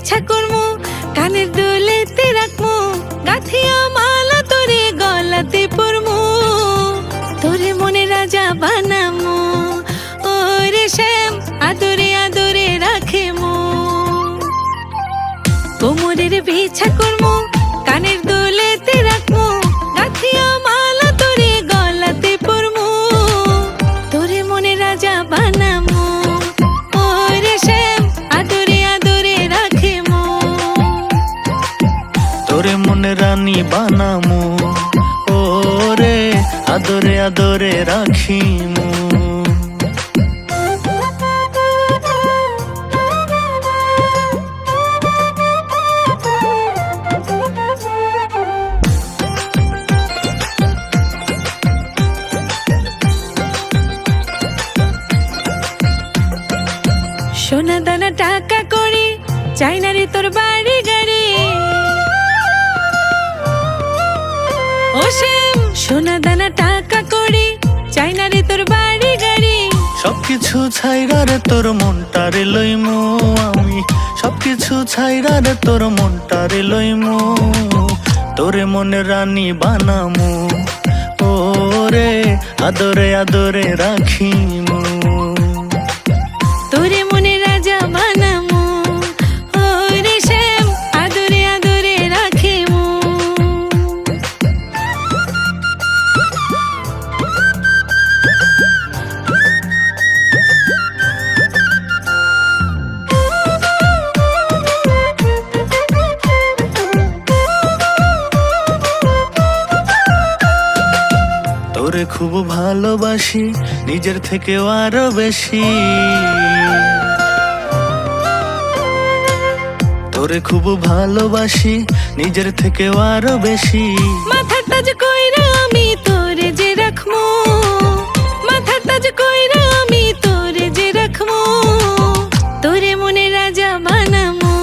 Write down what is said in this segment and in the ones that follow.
বিছা করমু, কানের দুলেতে রাখমু, গাথিয়া মালা তোরে গলাতে পরমু, তোরে মনে রাজা বানামু, ওরে শ্যাম আদরে আদরে রাখেমু। কোমরের বিছা করমু, কানের দুলেতে রাখমু, গাথিয়া মালা তোরে গলাতে পরমু, তোরে মনে রাজা বানামু, ওরে শ্যাম আদরে আদরে রাখেমু। তোরে মনে রানী বানামু, ওরে আদরে আদরে রাখিমু। সোনা দানা টাকা করি, চাই না রে তোর বাড়ি গাড়ি, ও শ্যাম সোনা দানা টাকা করি, চাই না রে তোর বাড়ি গাড়ি। সবকিছু ছাইরা রে তোর মনটারে লইমু আমি, সবকিছু ছাইরা রে তোর মনটারে লইমু, তোরে মনে রানী বানামু, ওরে আদরে আদরে রাখিমু। তোরে মনে রাজা বানামু, ওরে শ্যাম আদরে আদরে রাখিমু। তোরে খুব ভালোবাসি, নিজের থেকেও আরো বেশি, তোরে খুব ভালোবাসি, নিজের থেকেও আরো বেশি। মাথার তাজ কইরা আমি তোরে যে রাখমু, মাথার তাজ কইরা আমি তোরে যে রাখমু, তোরে মনে রাজা বানামু,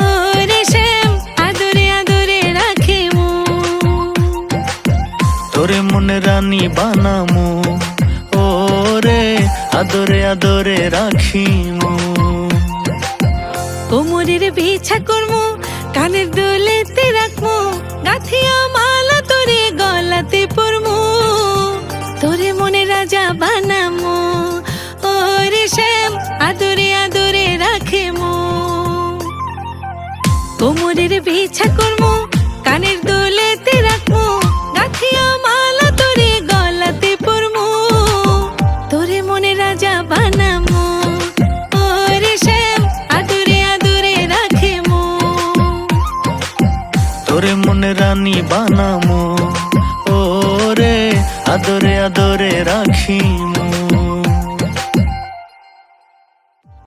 ওরে শ্যাম আদরে আদরে রাখিমু। তোরে মনে রানী বানামু, ওরে আদরে আদরে রাখিমু। কোমরের বিছা করমু, কানের দুলেতে রাখমু, গাথিয়া মালা তোরে গলাতে পরমু, তোরে মনে রাজা বানামু, ওরে শ্যাম আদরে আদরে রাখেমু। কোমরের বিছা করমু, কানের দুলেতে রাখমু, গাথিয়া মালা তোরে গলাতে পরমু, তোরে মনে রাজা বানামু, ওরে শ্যাম আদরে আদরে রাখেমু। তোরে মনে রানী বানামু, ওরে আদরে আদরে রাখিমু।